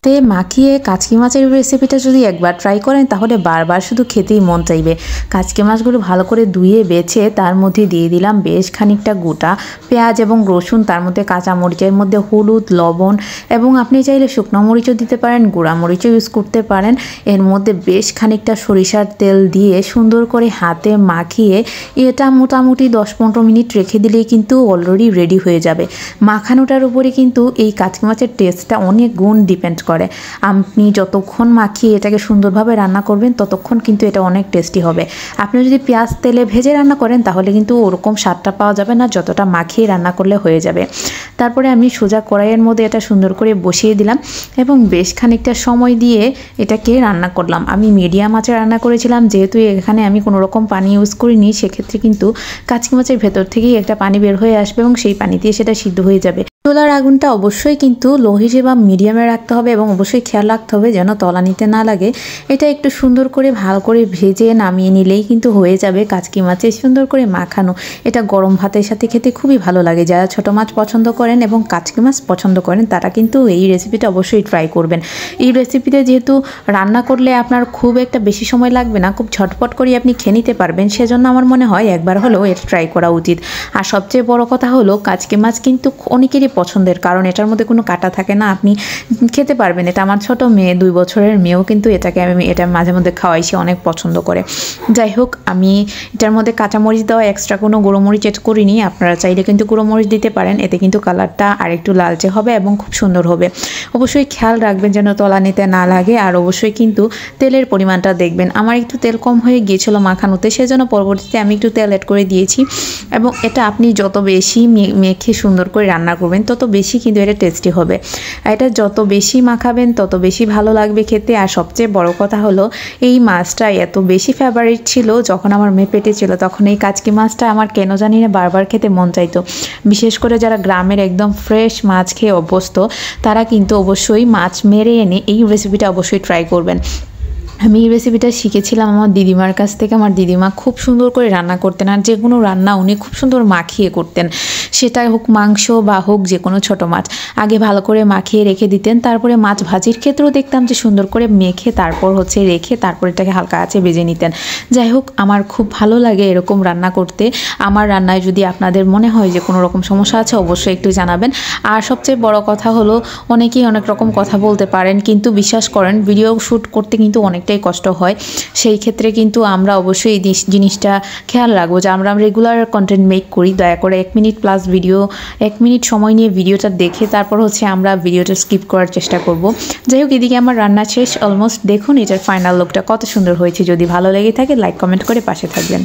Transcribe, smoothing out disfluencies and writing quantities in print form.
তে মাখিয়ে কাচকি মাছের রেসিপিটা যদি একবার ট্রাই করেন তাহলে বারবার শুধু খেতেই মন চাইবে। কাচকি মাছগুলো ভালো করে ধুয়ে বেছে তার মধ্যে দিয়ে দিলাম বেশ খানিকটা গোটা পেঁয়াজ এবং রসুন, তার মধ্যে কাঁচা মরিচের মধ্যে হলুদ, লবণ এবং আপনি চাইলে শুকনো মরিচও দিতে পারেন, গুঁড়া মরিচও ইউজ করতে পারেন। এর মধ্যে বেশ খানিকটা সরিষার তেল দিয়ে সুন্দর করে হাতে মাখিয়ে এটা মোটামুটি 10-15 মিনিট রেখে দিলেই কিন্তু অলরেডি রেডি হয়ে যাবে। মাখানোটার উপরে কিন্তু এই কাচকি মাছের টেস্টটা অনেক গুণ ডিপেন্ড করে। আপনি যতক্ষণ মাখিয়ে এটাকে সুন্দরভাবে রান্না করবেন ততক্ষণ কিন্তু এটা অনেক টেস্টি হবে। আপনি যদি পেঁয়াজ তেলে ভেজে রান্না করেন তাহলে কিন্তু ওরকম স্বাদটা পাওয়া যাবে না যতটা মাখিয়ে রান্না করলে হয়ে যাবে। তারপরে আমি সোজা কড়াইয়ের মধ্যে এটা সুন্দর করে বসিয়ে দিলাম এবং বেশ খানিকটা সময় দিয়ে এটাকে রান্না করলাম। আমি মিডিয়াম আঁচে রান্না করেছিলাম, যেহেতু এখানে আমি কোনো রকম পানি ইউজ করিনি, সেক্ষেত্রে কিন্তু কাচকি মাছের ভেতর থেকেই একটা পানি বের হয়ে আসবে এবং সেই পানি দিয়ে সেটা সিদ্ধ হয়ে যাবে। চুলার আগুনটা অবশ্যই কিন্তু লো হিসেবে বা মিডিয়ামে রাখতে হবে এবং অবশ্যই খেয়াল রাখতে হবে যেন তলানিতে না লাগে। এটা একটু সুন্দর করে ভালো করে ভেজে নামিয়ে নিলেই কিন্তু হয়ে যাবে কাচকি মাছে সুন্দর করে মাখানো। এটা গরম ভাতের সাথে খেতে খুবই ভালো লাগে। যারা ছোট মাছ পছন্দ করেন এবং কাচকি মাছ পছন্দ করেন তারা কিন্তু এই রেসিপিটা অবশ্যই ট্রাই করবেন। এই রেসিপিতে যেহেতু রান্না করলে আপনার খুব একটা বেশি সময় লাগবে না, খুব ঝটপট করে আপনি খেয়ে নিতে পারবেন, সেজন্য আমার মনে হয় একবার হলেও এটা ট্রাই করা উচিত। আর সবচেয়ে বড় কথা হলো কাচকি মাছ কিন্তু অনেকেরই পছন্দের, কারণ এটার মধ্যে কোনো কাটা থাকে না, আপনি খেতে পারবেন। এটা আমার ছোট মেয়ে, 2 বছরের মেয়েও কিন্তু আমি এটা মাঝে মধ্যে খাওয়াইছি, অনেক পছন্দ করে। যাই হোক, আমি এটার মধ্যে কাঁচামরিচ দেওয়া এক্সট্রা কোনো গুঁড়োমরিচ এড করিনি। আপনারা চাইলে কিন্তু গুঁড়োমরিচ দিতে পারেন, এতে কিন্তু কালারটা আরেকটু লালচে হবে এবং খুব সুন্দর হবে। অবশ্যই খেয়াল রাখবেন যেন তলানিতে না লাগে, আর অবশ্যই কিন্তু তেলের পরিমাণটা দেখবেন। আমার একটু তেল কম হয়ে গিয়েছিল মাখানোতে, সেজন্য পরবর্তীতে আমি একটু তেল অ্যাড করে দিয়েছি। এবং এটা আপনি যত বেশি মেখে সুন্দর করে রান্না করবেন তত বেশি কিন্তু এটা টেস্টি হবে। এটা যত বেশি মাখাবেন তত বেশি ভালো লাগবে খেতে। আর সবচেয়ে বড় কথা হলো এই মাছটা এত বেশি ফেভারিট ছিল, যখন আমার মেয়ে পেটে ছিল তখন এই কাচকি মাছটা আমার কেন জানি না বারবার খেতে মন চাইতো। বিশেষ করে যারা গ্রামের একদম ফ্রেশ মাছ খেয়ে অভ্যস্ত তারা কিন্তু অবশ্যই মাছ মেরে এনে এই রেসিপিটা অবশ্যই ট্রাই করবেন। আমি এই রেসিপিটা শিখেছিলাম আমার দিদিমার কাছ থেকে। আমার দিদিমা খুব সুন্দর করে রান্না করতেন, আর যে কোনো রান্না উনি খুব সুন্দর মাখিয়ে করতেন, সেটা হোক মাংস বা হোক যে কোনো ছোটো মাছ। আগে ভালো করে মাখিয়ে রেখে দিতেন, তারপরে মাছ ভাজির ক্ষেত্রেও দেখতাম যে সুন্দর করে মেখে তারপর রেখে তারপর এটাকে হালকা আঁচে ভেজে নিতেন। যাই হোক, আমার খুব ভালো লাগে এরকম রান্না করতে। আমার রান্নায় যদি আপনাদের মনে হয় যে কোনো রকম সমস্যা আছে অবশ্যই একটু জানাবেন। আর সবচেয়ে বড় কথা হলো অনেকেই অনেক রকম কথা বলতে পারেন, কিন্তু বিশ্বাস করেন ভিডিও শ্যুট করতে কিন্তু অনেকটাই কষ্ট হয়। সেই ক্ষেত্রে কিন্তু আমরা অবশ্যই এই জিনিসটা খেয়াল রাখবো যে আমরা রেগুলার কন্টেন্ট মেক করি। দয়া করে 1 মিনিট প্লাস ভিডিও, 1 মিনিট সময় নিয়ে ভিডিওটা দেখে তারপর আমরা ভিডিওটা স্কিপ করার চেষ্টা করব। যাই হোক, এদিকে আমার রান্না শেষ অলমোস্ট। দেখুন এটার ফাইনাল লুকটা কত সুন্দর হয়েছে। যদি ভালো লেগে থাকে লাইক কমেন্ট করে পাশে থাকবেন।